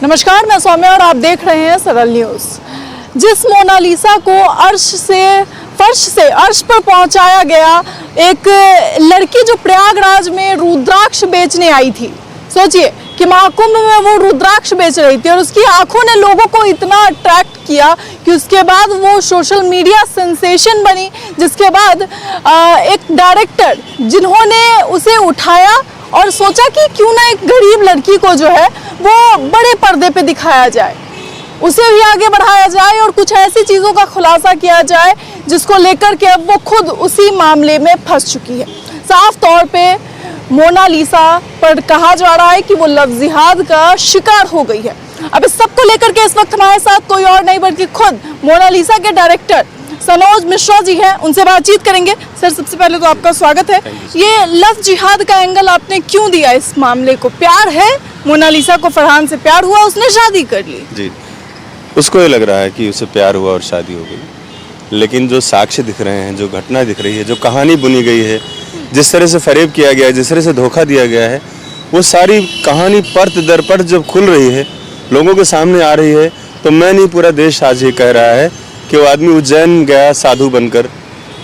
नमस्कार, मैं सौम्या और आप देख रहे हैं सरल न्यूज़। जिस मोनालिसा को फर्श से अर्श पर पहुंचाया गया, एक लड़की जो प्रयागराज में रुद्राक्ष बेचने आई थी। सोचिए कि महाकुंभ में वो रुद्राक्ष बेच रही थी और उसकी आंखों ने लोगों को इतना अट्रैक्ट किया कि उसके बाद वो सोशल मीडिया सेंसेशन बनी। जिसके बाद एक डायरेक्टर जिन्होंने उसे उठाया और सोचा कि क्यों ना एक गरीब लड़की को जो है वो बड़े पर्दे पे दिखाया जाए, उसे भी आगे बढ़ाया जाए और कुछ ऐसी चीज़ों का खुलासा किया जाए जिसको लेकर के अब वो खुद उसी मामले में फंस चुकी है। साफ तौर पे मोनालिसा पर कहा जा रहा है कि वो लव जिहाद का शिकार हो गई है। अब इस सब को लेकर के इस वक्त हमारे साथ कोई और नहीं बल्कि खुद मोनालिसा के डायरेक्टर सनोज मिश्रा जी हैं, उनसे बातचीत करेंगे। सर, सबसे पहले तो आपका स्वागत है। ये लव जिहाद का एंगल आपने क्यों दिया इस मामले को? प्यार है, मोनालिसा को फरहान से प्यार हुआ, उसने शादी कर ली जी। उसको ये लग रहा है कि उसे प्यार हुआ और शादी हो गई, लेकिन जो साक्ष्य दिख रहे हैं, जो घटना दिख रही है, जो कहानी बुनी गई है, जिस तरह से फरेब किया गया है, जिस तरह से धोखा दिया गया है, वो सारी कहानी परत दर परत जब खुल रही है, लोगों के सामने आ रही है, तो मैं नहीं पूरा देश आज ये कह रहा है कि वो आदमी उज्जैन गया साधु बनकर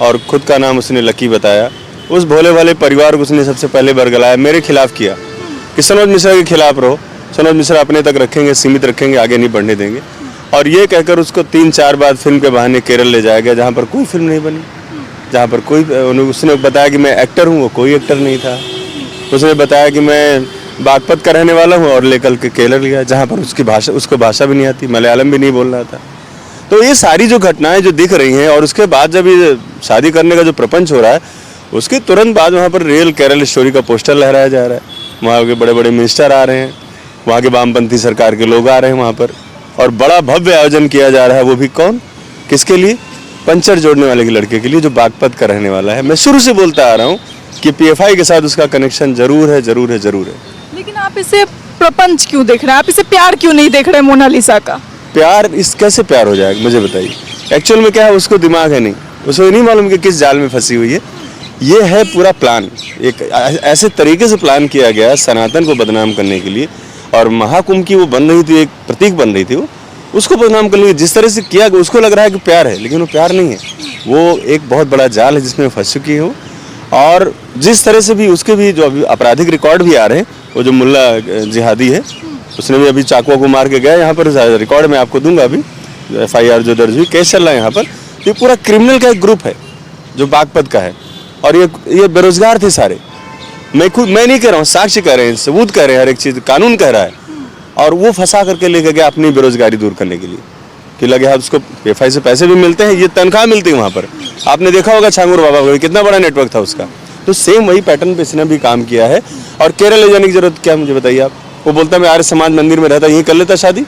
और खुद का नाम उसने लकी बताया। उस भोले भाले परिवार को उसने सबसे पहले बरगलाया, मेरे खिलाफ किया कि सनोज मिश्रा के खिलाफ रहो, सनोज मिश्रा अपने तक रखेंगे, सीमित रखेंगे, आगे नहीं बढ़ने देंगे। और ये कहकर उसको 3-4 बार फिल्म के बहाने केरल ले जाया गया, जहाँ पर कोई फिल्म नहीं बनी, जहाँ पर कोई, उसने बताया कि मैं एक्टर हूँ, वो कोई एक्टर नहीं था। उसने बताया कि मैं बागपत का रहने वाला हूँ और लेकर के केरल गया, जहाँ पर उसको भाषा भी नहीं आती, मलयालम भी नहीं बोल रहा था। तो ये सारी जो घटनाएं जो दिख रही हैं, और उसके बाद जब ये शादी करने का जो प्रपंच हो रहा है, उसके तुरंत बाद वहाँ पर रियल केरल स्टोरी का पोस्टर लहराया जा रहा है। वहाँ के बड़े बड़े मिनिस्टर आ रहे हैं, वहाँ के वामपंथी सरकार के लोग आ रहे हैं वहाँ पर, और बड़ा भव्य आयोजन किया जा रहा है। वो भी कौन, किसके लिए? पंचर जोड़ने वाले के लड़के के लिए, जो बागपत का रहने वाला है। मैं शुरू से बोलता आ रहा हूँ कि PFI के साथ उसका कनेक्शन जरूर है, जरूर है, जरूर है। लेकिन आप इसे प्रपंच क्यों देख रहे हैं? आप इसे प्यार क्यों नहीं देख रहे मोनालिसा का? प्यार, इस कैसे प्यार हो जाएगा, मुझे बताइए। एक्चुअल में क्या है, उसको दिमाग है नहीं, उसको नहीं मालूम कि किस जाल में फंसी हुई है। ये है पूरा प्लान, एक ऐसे तरीके से प्लान किया गया सनातन को बदनाम करने के लिए। और महाकुंभ की वो बन रही थी, एक प्रतीक बन रही थी, वो उसको बदनाम करने के लिए जिस तरह से किया गया, उसको लग रहा है कि प्यार है, लेकिन वो प्यार नहीं है। वो एक बहुत बड़ा जाल है जिसमें फंस चुकी है वो। और जिस तरह से भी उसके भी जो अभी आपराधिक रिकॉर्ड भी आ रहे हैं, वो जो मुल्ला जिहादी है, उसने भी अभी चाकुओं को मार के गया। यहाँ पर रिकॉर्ड में आपको दूंगा, अभी FIR जो दर्ज हुई, केस चल रहा है यहाँ पर। ये पूरा क्रिमिनल का एक ग्रुप है जो बागपत का है, और ये बेरोजगार थे सारे। मैं नहीं कह रहा हूँ, साक्ष्य कह रहे हैं, सबूत कह रहे हैं, हर एक चीज कानून कह रहा है। और वो फंसा करके लेके गया अपनी बेरोजगारी दूर करने के लिए, कि लगे हाथ उसको PFI से पैसे भी मिलते हैं, ये तनख्वाह मिलती है वहाँ पर। आपने देखा होगा छांगुर बाबा का कितना बड़ा नेटवर्क था उसका। तो सेम वही पैटर्न पे इसने भी काम किया है। और केरल ले जाने की जरूरत क्या, मुझे बताइए आप? वो बोलता मैं आर्य समाज मंदिर में रहता, यहीं कर लेता शादी।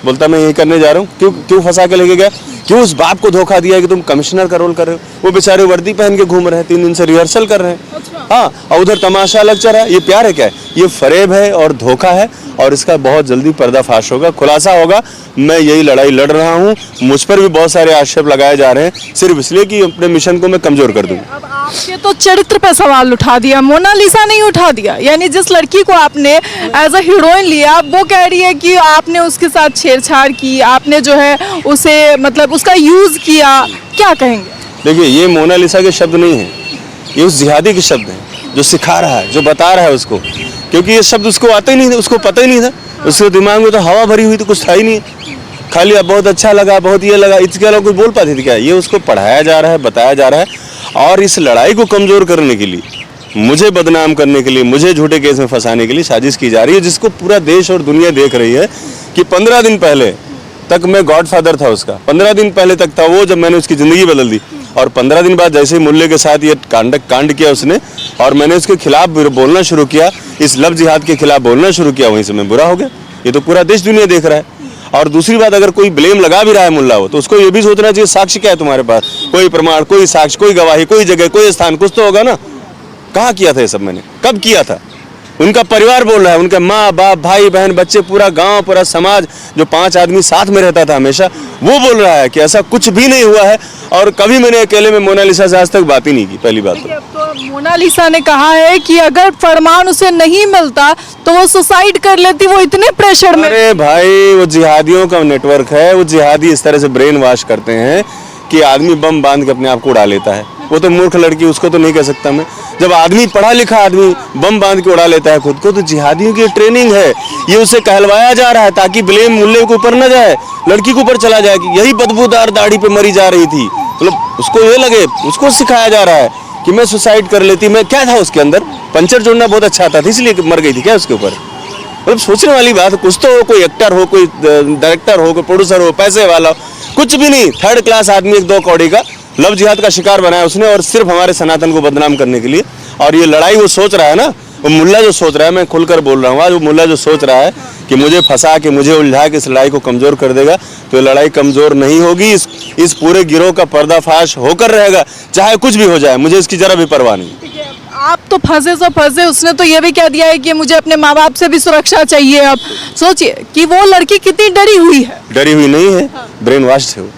बोलता मैं यहीं करने जा रहा हूँ। क्यों फंसा के लेके गया? क्यों उस बाप को धोखा दिया कि तुम कमिश्नर का रोल कर रहे हो? वो बेचारे वर्दी पहन के घूम रहे हैं, 3 दिन से रिहर्सल कर रहे हैं। हाँ, और उधर तमाशा लग चल रहा है। ये प्यार है क्या है? ये फरेब है और धोखा है, और इसका बहुत जल्दी पर्दाफाश होगा, खुलासा होगा। मैं यही लड़ाई लड़ रहा हूँ। मुझ पर भी बहुत सारे आक्षेप लगाए जा रहे हैं, सिर्फ इसलिए कि अपने मिशन को मैं कमजोर कर दूँ। अब आपके तो चरित्र पे सवाल उठा दिया, मोनालिसा नहीं उठा दिया। यानी जिस लड़की को आपने एज अ हीरोइन लिया, वो कह रही है कि आपने उसके साथ छेड़छाड़ की, आपने जो है उसे मतलब उसका यूज किया। क्या कहेंगे? देखिए, ये मोनालिसा के शब्द नहीं है, ये उस जिहादी के शब्द हैं, जो सिखा रहा है, जो बता रहा है उसको। क्योंकि ये शब्द उसको आते ही नहीं थे, उसको पता ही नहीं था। उसके दिमाग में तो हवा भरी हुई, तो कुछ था ही नहीं। खाली अब बहुत अच्छा लगा, बहुत ये लगा, इसके अलावा कुछ बोल पाती थी क्या? ये उसको पढ़ाया जा रहा है, बताया जा रहा है। और इस लड़ाई को कमजोर करने के लिए, मुझे बदनाम करने के लिए, मुझे झूठे केस में फंसाने के लिए साजिश की जा रही है, जिसको पूरा देश और दुनिया देख रही है। कि 15 दिन पहले तक मैं गॉडफादर था उसका, 15 दिन पहले तक था वो, जब मैंने उसकी ज़िंदगी बदल दी। और 15 दिन बाद जैसे ही मुल्ले के साथ ये कांड किया उसने, और मैंने उसके खिलाफ बोलना शुरू किया, इस लव जिहाद के खिलाफ बोलना शुरू किया, वहीं से मैं बुरा हो गया। ये तो पूरा देश दुनिया देख रहा है। और दूसरी बात, अगर कोई ब्लेम लगा भी रहा है मुल्ला हो, तो उसको ये भी सोचना चाहिए साक्ष्य क्या है तुम्हारे पास? कोई प्रमाण, कोई साक्ष्य, कोई गवाही, कोई जगह, कोई स्थान, कुछ तो होगा ना। कहाँ किया था ये सब मैंने, कब किया था? उनका परिवार बोल रहा है, उनके माँ बाप भाई बहन बच्चे पूरा गांव पूरा समाज जो 5 आदमी साथ में रहता था हमेशा, वो बोल रहा है कि ऐसा कुछ भी नहीं हुआ है। और कभी मैंने अकेले में मोनालिसा से आज तक बात ही नहीं की। पहली बात तो मोनालिसा ने कहा है कि अगर फरमान उसे नहीं मिलता तो वो सुसाइड कर लेती, वो इतने प्रेशर में। अरे भाई, वो जिहादियों का नेटवर्क है, वो जिहादी इस तरह से ब्रेन वॉश करते हैं कि आदमी बम बांध के अपने आप को उड़ा लेता है। वो तो मूर्ख लड़की, उसको तो नहीं कह सकता मैं। जब आदमी पढ़ा लिखा आदमी बम बांध के उड़ा लेता है खुद को, तो जिहादियों की ट्रेनिंग है। ये उसे कहलवाया जा रहा है ताकि ब्लेम मुल्ले के ऊपर न जाए, लड़की के ऊपर चला जाए कि यही बदबूदार दाढ़ी पे मरी जा रही थी। मतलब उसको ये लगे, उसको सिखाया जा रहा है कि मैं सुसाइड कर लेती। मैं क्या था उसके अंदर, पंचर जोड़ना बहुत अच्छा था इसलिए मर गई थी क्या उसके ऊपर? मतलब सोचने वाली बात। कुछ तो हो, कोई एक्टर हो, कोई डायरेक्टर हो, कोई प्रोड्यूसर हो, पैसे वाला हो, कुछ भी नहीं। 3rd क्लास आदमी, 1-2 कौड़ी का लव जिहाद का शिकार बनाया उसने, और सिर्फ हमारे सनातन को बदनाम करने के लिए। और ये लड़ाई वो सोच रहा है ना, वो मुल्ला जो सोच रहा है, मैं खुलकर बोल रहा हूँ आज, वो मुल्ला जो सोच रहा है कि मुझे फंसा के, मुझे उलझा के इस लड़ाई को कमजोर कर देगा, तो ये लड़ाई कमजोर नहीं होगी। इस पूरे गिरोह का पर्दाफाश होकर रहेगा, चाहे कुछ भी हो जाए, मुझे इसकी जरा भी परवाह नहीं। आप तो फंसे सो फंसे, उसने तो ये भी कह दिया है कि मुझे अपने माँ बाप से भी सुरक्षा चाहिए। अब सोचिए कि वो लड़की कितनी डरी हुई है। डरी हुई नहीं है, ब्रेन वॉश है वो।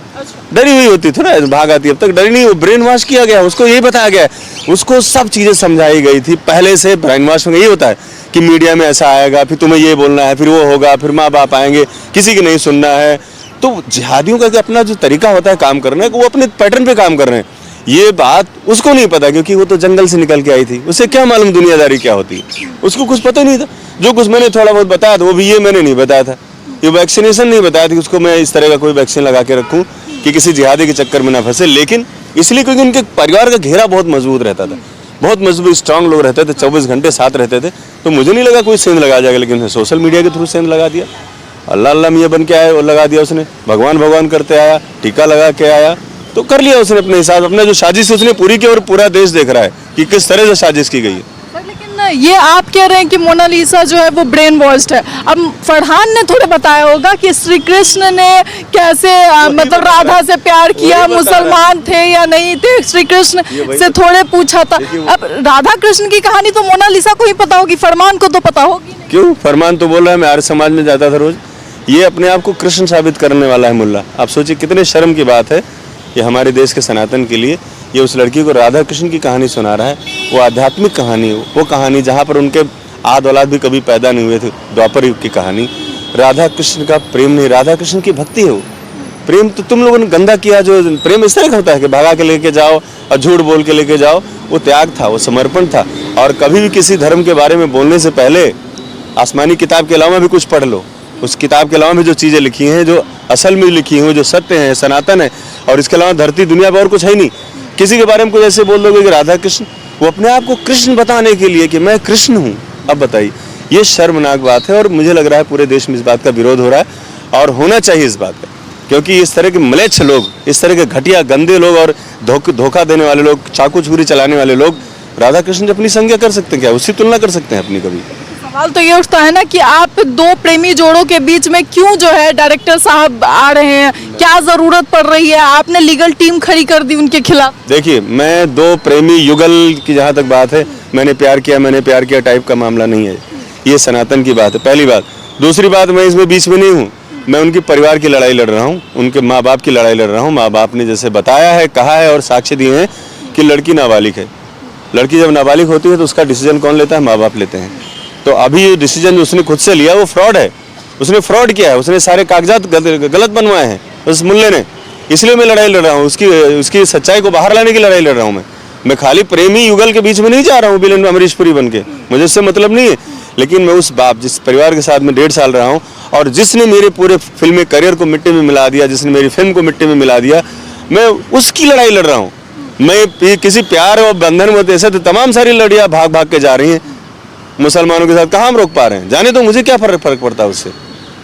डरी हुई होती थोड़ा भाग आती, अब तक डरी नहीं। वो ब्रेन वॉश किया गया, उसको यही बताया गया, उसको सब चीजें समझाई गई थी पहले से। ब्रेन वॉश में यही होता है कि मीडिया में ऐसा आएगा, फिर तुम्हें ये बोलना है, फिर वो होगा, फिर माँ बाप आएंगे, किसी की नहीं सुनना है। तो जिहादियों का अपना जो तरीका होता है काम करने का, वो अपने पैटर्न पे काम कर रहे हैं। ये बात उसको नहीं पता, क्योंकि वो तो जंगल से निकल के आई थी, उसे क्या मालूम दुनियादारी क्या होती है। उसको कुछ पता नहीं था। जो कुछ मैंने थोड़ा बहुत बताया था, वो भी ये मैंने नहीं बताया था। ये वैक्सीनेशन नहीं बताया था कि उसको मैं इस तरह का कोई वैक्सीन लगा के रखूं कि किसी जिहादी के चक्कर में ना फंसे। लेकिन इसलिए क्योंकि उनके परिवार का घेरा बहुत मजबूत रहता था, बहुत मजबूत स्ट्रांग लोग रहते थे, 24 घंटे साथ रहते थे। तो मुझे नहीं लगा कोई सेंध लगा जाएगा, लेकिन सोशल मीडिया के थ्रू सेंध लगा दिया। अल्लाह अल्लाह मियाँ बन के आया और लगा दिया उसने, भगवान भगवान करते आया, टीका लगा के आया, तो कर लिया उसने अपने हिसाब। अपना जो साजिश उसने पूरी की, और पूरा देश देख रहा है कि किस तरह से साजिश की गई है। लेकिन ये आप कह रहे हैं कि मोनालिसा जो है वो ब्रेन वॉश्ड है। अब फरहान ने थोड़े बताया होगा कि श्री कृष्ण ने कैसे मतलब राधा से प्यार किया, मुसलमान थे या नहीं थे, श्री कृष्ण से थोड़े पूछा था। अब राधा कृष्ण की कहानी तो मोनालिसा को ही पता होगी, फरमान को तो पता होगी नहीं। क्यों? फरमान तो बोल रहा है मैं आर्य समाज में जाता था रोज। ये अपने आप को कृष्ण साबित करने वाला है मुल्ला। आप सोचिए कितने शर्म की बात है कि हमारे देश के सनातन के लिए ये उस लड़की को राधा कृष्ण की कहानी सुना रहा है। वो आध्यात्मिक कहानी, वो कहानी जहाँ पर उनके आद औलाद भी कभी पैदा नहीं हुए थे, द्वापर युग की कहानी। राधा कृष्ण का प्रेम नहीं, राधा कृष्ण की भक्ति है वो। प्रेम तो तुम लोगों ने गंदा किया। जो प्रेम इस तरह का होता है कि भागा के लेके जाओ और झूठ बोल के लेके जाओ, वो त्याग था, वो समर्पण था। और कभी भी किसी धर्म के बारे में बोलने से पहले आसमानी किताब के अलावा भी कुछ पढ़ लो। उस किताब के अलावा भी जो चीज़ें लिखी हैं, जो असल में लिखी हैं, जो सत्य है, सनातन है, और इसके अलावा धरती दुनिया पर और कुछ है ही नहीं। किसी के बारे में कुछ ऐसे बोल दोगे कि राधा कृष्ण, वो अपने आप को कृष्ण बताने के लिए कि मैं कृष्ण हूँ। अब बताइए, ये शर्मनाक बात है। और मुझे लग रहा है पूरे देश में इस बात का विरोध हो रहा है, और होना चाहिए इस बात का, क्योंकि इस तरह के म्लेच्छ लोग, इस तरह के घटिया गंदे लोग और धोखा देने वाले लोग, चाकू छुरी चलाने वाले लोग राधा कृष्ण से अपनी संज्ञा कर सकते हैं क्या? उससे तुलना कर सकते हैं अपनी? कभी सवाल तो ये उठता है ना कि आप दो प्रेमी जोड़ों के बीच में क्यों जो है डायरेक्टर साहब आ रहे हैं, क्या जरूरत पड़ रही है? आपने लीगल टीम खड़ी कर दी उनके खिलाफ। देखिए, मैं दो प्रेमी युगल की जहाँ तक बात है, मैंने प्यार किया टाइप का मामला नहीं है। ये सनातन की बात है, पहली बात। दूसरी बात, मैं इसमें बीच में नहीं हूँ। मैं उनके परिवार की लड़ाई लड़ रहा हूँ, उनके माँ बाप की लड़ाई लड़ रहा हूँ। माँ बाप ने जैसे बताया है, कहा है और साक्ष्य दिए हैं कि लड़की नाबालिग है। लड़की जब नाबालिग होती है तो उसका डिसीजन कौन लेता है? माँ बाप लेते हैं। तो अभी ये डिसीजन जो उसने खुद से लिया वो फ्रॉड है। उसने फ्रॉड किया है, उसने सारे कागजात गलत बनवाए हैं उस मुल्ले ने। इसलिए मैं लड़ाई लड़ रहा हूँ, उसकी सच्चाई को बाहर लाने की लड़ाई लड़ रहा हूँ। मैं खाली प्रेमी युगल के बीच में नहीं जा रहा हूँ विलेन अमरीश पुरी बन के, मुझे इससे मतलब नहीं है। लेकिन मैं उस बाप जिस परिवार के साथ मैं 1.5 साल रहा हूँ, और जिसने मेरे पूरे फिल्मी करियर को मिट्टी में मिला दिया, जिसने मेरी फिल्म को मिट्टी में मिला दिया, मैं उसकी लड़ाई लड़ रहा हूँ। मैं किसी प्यार और बंधन में ऐसे तो तमाम सारी लड़ियाँ भाग भाग के जा रही हैं मुसलमानों के साथ, कहाँ हम रोक पा रहे हैं? जाने दो, मुझे क्या फर्क पड़ता है उससे?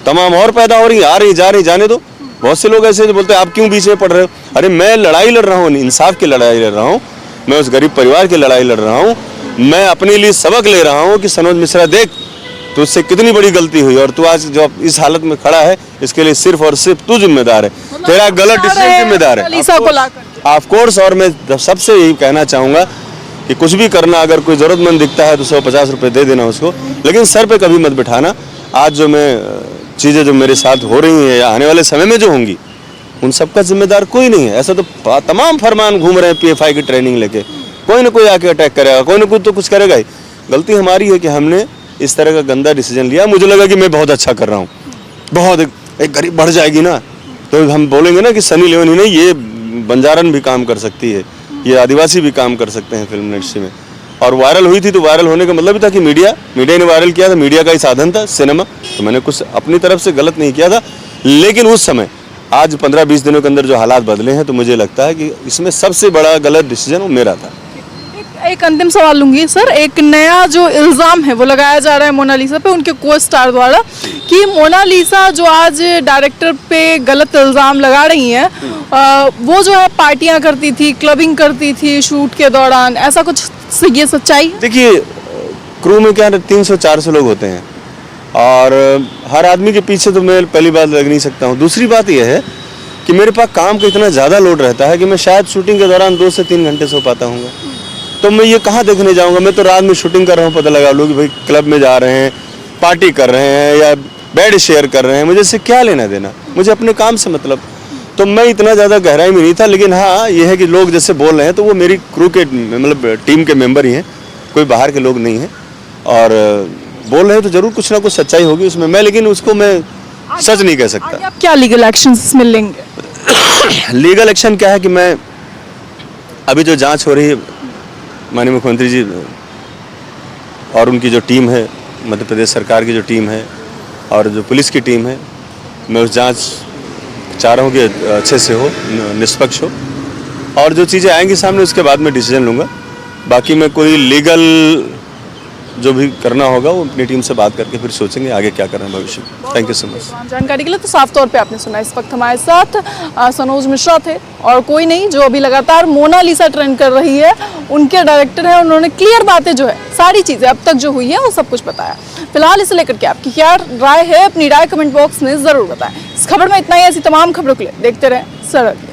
तमाम और पैदा हो रही, आ रही, जा रही, जाने दो। बहुत से लोग ऐसे बोलते हैं आप क्यों बीच में पड़ रहे हो? अरे मैं लड़ाई लड़ रहा हूँ, इंसाफ की लड़ाई लड़ रहा हूँ, मैं उस गरीब परिवार की लड़ाई लड़ रहा हूँ। मैं अपने लिए सबक ले रहा हूँ कि सनोज मिश्रा देख, तो उससे कितनी बड़ी गलती हुई, और तू आज जो इस हालत में खड़ा है इसके लिए सिर्फ और सिर्फ तू जिम्मेदार है, तेरा गलत डिसीजन जिम्मेदार है, ऑफ कोर्स। और मैं सबसे यही कहना चाहूँगा कि कुछ भी करना, अगर कोई ज़रूरतमंद दिखता है तो 150 रुपये दे देना उसको, लेकिन सर पे कभी मत बिठाना। आज जो मैं चीज़ें जो मेरे साथ हो रही हैं या आने वाले समय में जो होंगी, उन सबका जिम्मेदार कोई नहीं है। ऐसा तो तमाम फरमान घूम रहे हैं PFI की ट्रेनिंग लेके, कोई ना कोई आके अटैक करेगा, कोई ना कोई तो कुछ करेगा ही। गलती हमारी है कि हमने इस तरह का गंदा डिसीजन लिया। मुझे लगा कि मैं बहुत अच्छा कर रहा हूँ, बहुत एक गरीब बढ़ जाएगी ना, तो हम बोलेंगे ना कि सनी लियोन ही नहीं, ये बंजारन भी काम कर सकती है, ये आदिवासी भी काम कर सकते हैं फिल्म इंडस्ट्री में। और वायरल हुई थी तो वायरल होने का मतलब भी था कि मीडिया ने वायरल किया था, मीडिया का ही साधन था सिनेमा, तो मैंने कुछ अपनी तरफ से गलत नहीं किया था। लेकिन उस समय, आज 15-20 दिनों के अंदर जो हालात बदले हैं, तो मुझे लगता है कि इसमें सबसे बड़ा गलत डिसीजन वो मेरा था। एक अंतिम सवाल लूंगी सर, एक नया जो इल्ज़ाम है वो लगाया जा रहा है मोनालिसा पे उनके को स्टार द्वारा कि मोनालिसा जो आज डायरेक्टर पे गलत इल्ज़ाम लगा रही हैं, वो जो है पार्टियां करती थी, क्लबिंग करती थी शूट के दौरान, ऐसा कुछ ये सच्चाई है? देखिए, क्रू में क्या 300-400 लोग होते हैं और हर आदमी के पीछे तो मैं पहली बात लग नहीं सकता हूँ। दूसरी बात यह है कि मेरे पास काम का इतना ज़्यादा लोड रहता है कि मैं शायद शूटिंग के दौरान 2 से 3 घंटे सो पाता हूँ। तो मैं ये कहाँ देखने जाऊँगा? मैं तो रात में शूटिंग कर रहा हूँ, पता लगा लो कि भाई क्लब में जा रहे हैं, पार्टी कर रहे हैं या बेड शेयर कर रहे हैं, मुझे इससे क्या लेना देना, मुझे अपने काम से मतलब। तो मैं इतना ज़्यादा गहराई में नहीं था। लेकिन हाँ, ये है कि लोग जैसे बोल रहे हैं तो वो मेरी क्रू के मतलब टीम के मेंबर ही हैं, कोई बाहर के लोग नहीं हैं, और बोल रहे हैं तो ज़रूर कुछ ना कुछ सच्चाई होगी उसमें, मैं लेकिन उसको मैं सच नहीं कह सकता। आगे आप क्या लीगल एक्शन इसमें लेंगे? लीगल एक्शन क्या है कि मैं अभी जो जांच हो रही है माननीय मुख्यमंत्री जी और उनकी जो टीम है, मध्य प्रदेश सरकार की जो टीम है और जो पुलिस की टीम है, मैं उस जांच चाह रहा हूँ कि अच्छे से हो, निष्पक्ष हो, और जो चीज़ें आएंगी सामने उसके बाद मैं डिसीजन लूँगा। बाकी मैं कोई लीगल जो भी करना होगा वो अपनी टीम से बात करके फिर सोचेंगे आगे क्या करना है भविष्य में। थैंक यू सो मच जानकारी के लिए। तो साफ तौर पे आपने सुना, इस वक्त हमारे साथ सनोज मिश्रा थे और कोई नहीं, जो अभी लगातार मोनालिसा ट्रेंड कर रही है, उनके डायरेक्टर हैं। उन्होंने क्लियर बातें जो है, सारी चीज़ें अब तक जो हुई है वो सब कुछ बताया। फिलहाल इसे लेकर के आपकी क्या राय है, अपनी राय कमेंट बॉक्स में ज़रूर बताएं। इस खबर में इतना ही, ऐसी तमाम खबरों के लिए देखते रहें सरल न्यूज़।